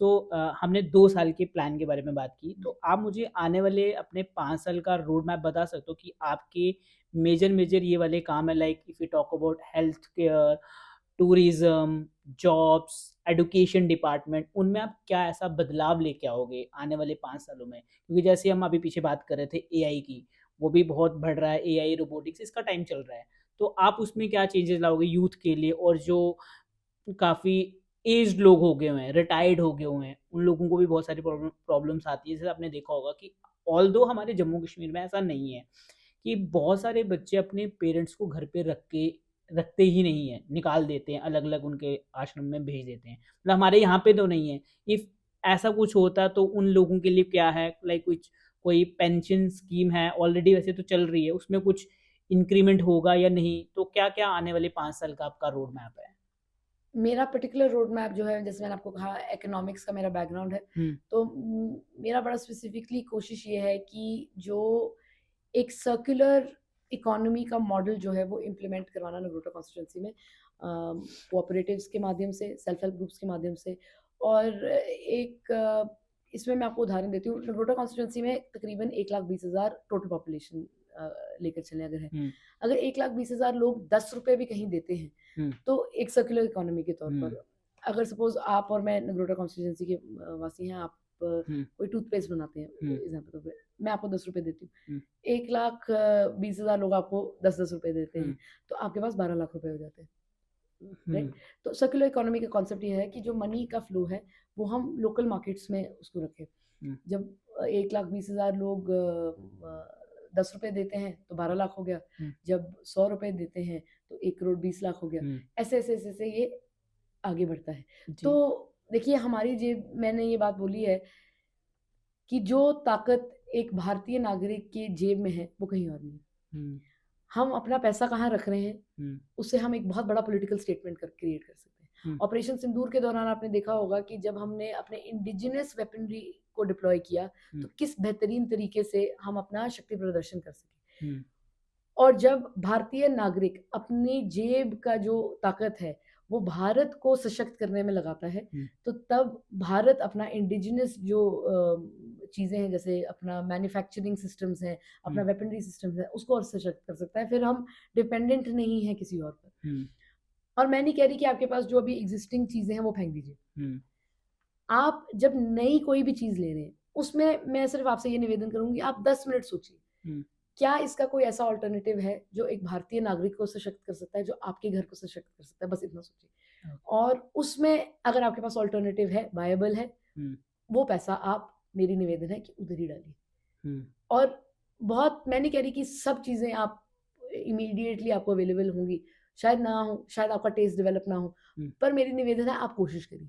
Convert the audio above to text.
हमने 2 साल के प्लान के बारे में बात की, तो आप मुझे आने वाले अपने 5 साल का रोड मैप बता सकते हो कि आपके मेजर ये वाले काम है, like if you talk about health care, tourism, jobs, education department, उनमें आप क्या ऐसा बदलाव लेके आओगे आने वाले 5 सालों में? क्योंकि जैसे हम अभी पीछे बात कर रहे थे एआई की, वो भी बहुत बढ़ रहा है, एआई, रोबोटिक्स इसका टाइम चल रहा है। तो आप उसमें क्या चेंजेज़ लाओगे यूथ के लिए, और जो काफ़ी एज्ड लोग हो गए हुए हैं, रिटायर्ड हो गए हुए हैं, उन लोगों को भी बहुत सारी प्रॉब्लम्स आती है। जैसे आपने देखा होगा कि ऑल्दो हमारे जम्मू कश्मीर में ऐसा नहीं है कि बहुत सारे बच्चे अपने पेरेंट्स को घर पे रखते ही नहीं हैं, निकाल देते हैं, अलग-अलग उनके आश्रम में भेज देते हैं। मतलब हमारे यहाँ पे तो नहीं है। इफ़ ऐसा कुछ होता तो उन लोगों के लिए क्या है, लाइक कुछ कोई पेंशन स्कीम है, ऑलरेडी वैसे तो चल रही है, उसमें कुछ इंक्रीमेंट होगा या नहीं? तो क्या-क्या आने वाले 5 साल का आपका रोड मैप है? मेरा पर्टिकुलर रोड मैप जो है, जैसे मैंने आपको कहा इकोनॉमिक्स का मेरा बैकग्राउंड है, हुँ, तो मेरा बड़ा स्पेसिफिकली कोशिश ये है कि जो एक सर्कुलर इकोनॉमी का मॉडल जो है वो इम्प्लीमेंट करवाना नगरोटा कॉन्स्टिट्यूंसी में, कोऑपरेटिव्स के माध्यम से, सेल्फ हेल्प ग्रुप्स के माध्यम से। और इसमें मैं आपको उदाहरण देती हूँ। नगरोटा कॉन्स्टिट्यूंसी में तकरीबन 1,20,000 टोटल पॉपुलेशन लेकर चलें अगर है। हुँ, अगर 1,20,000 लोग ₹10 भी कहीं देते हैं, हुँ, तो एक सर्कुलर इकोनॉमी के तौर हुँ, पर, अगर सपोज़ आप और मैं नगरोटा कॉन्स्टिट्यूएंसी के वासी हैं, आप हुँ, कोई टूथपेस्ट बनाते हैं हुँ, एग्ज़ाम्पल के तौर पे, मैं आपको ₹10 देती हूँ। हुँ, 1,20,000 लोग आपको ₹10-10 देते हुँ, हैं, तो आपके पास ₹12,00,000 हो जाते हैं, हुँ, राइट? तो सर्कुलर इकोनॉमी का कॉन्सेप्ट ये है कि जो मनी का फ्लो है, वो हम लोकल मार्केट्स में उसको रखें। हुँ, जब 1,20,000 लोग ₹10 देते हैं, तो 12,00,000 हो गया। हुँ, जब ₹100 देते हैं, तो 1,20,00,000 हो गया। हुँ, ऐसे-ऐसे ये आगे बढ़ता है। तो जी, देखिए, हमारी जेब, मैंने ये बात बोली है कि जो ताकत एक भारतीय नागरिक की जेब में है, वो कहीं और नहीं है। हुँ, हम अपना पैसा कहाँ रख रहे हैं, हुँ, उससे हम एक बहुत बड़ा पॉलिटिकल स्टेटमेंट क्रिएट कर सकते हैं। हुँ, ऑपरेशन सिंदूर के दौरान आपने देखा होगा कि जब हमने अपने इंडिजिनस वेपनरी को डिप्लॉय किया, हुँ, तो किस बेहतरीन तरीके से हम अपना शक्ति प्रदर्शन कर सके। हुँ, और जब भारतीय नागरिक अपनी जेब का जो ताकत है, वो भारत को सशक्त करने में लगाता है, हुँ, तो तब भारत अपना इंडिजिनस जो चीज़ें हैं, जैसे अपना मैन्युफैक्चरिंग सिस्टम्स हैं, अपना हुँ, वेपनरी सिस्टम्स हैं, उसको और सशक्त कर सकता है। फिर हम डिपेंडेंट नहीं हैं किसी और पर। हुँ, और मैं नहीं कह रही कि आपके पास जो अभी एक्जिस्टिंग चीज़ें हैं, वो फेंक दीजिए। हुँ, आप जब नई कोई भी चीज़ ले रहे हैं, उसमें मैं सिर्फ़ आपसे ये निवेदन करूँगी, आप 10 मिनट सोचिए। हुँ, क्या इसका कोई ऐसा अल्टरनेटिव है जो एक भारतीय नागरिक को सशक्त कर सकता है, जो आपके घर को सशक्त कर सकता है? बस इतना सोचिए। ओके, और उसमें अगर आपके पास अल्टरनेटिव है, वायबल है, हुँ, वो पैसा आप, मेरी निवेदन है कि उधर ही डालिए। हुँ, और बहुत, मैं नहीं कह रही कि सब चीज़ें आप इमीडिएटली आपको अवेलेबल होंगी। शायद ना हो, शायद आपका टेस्ट डेवलप ना हो, हुँ। पर मेरी निवेदन है, आप कोशिश करिए।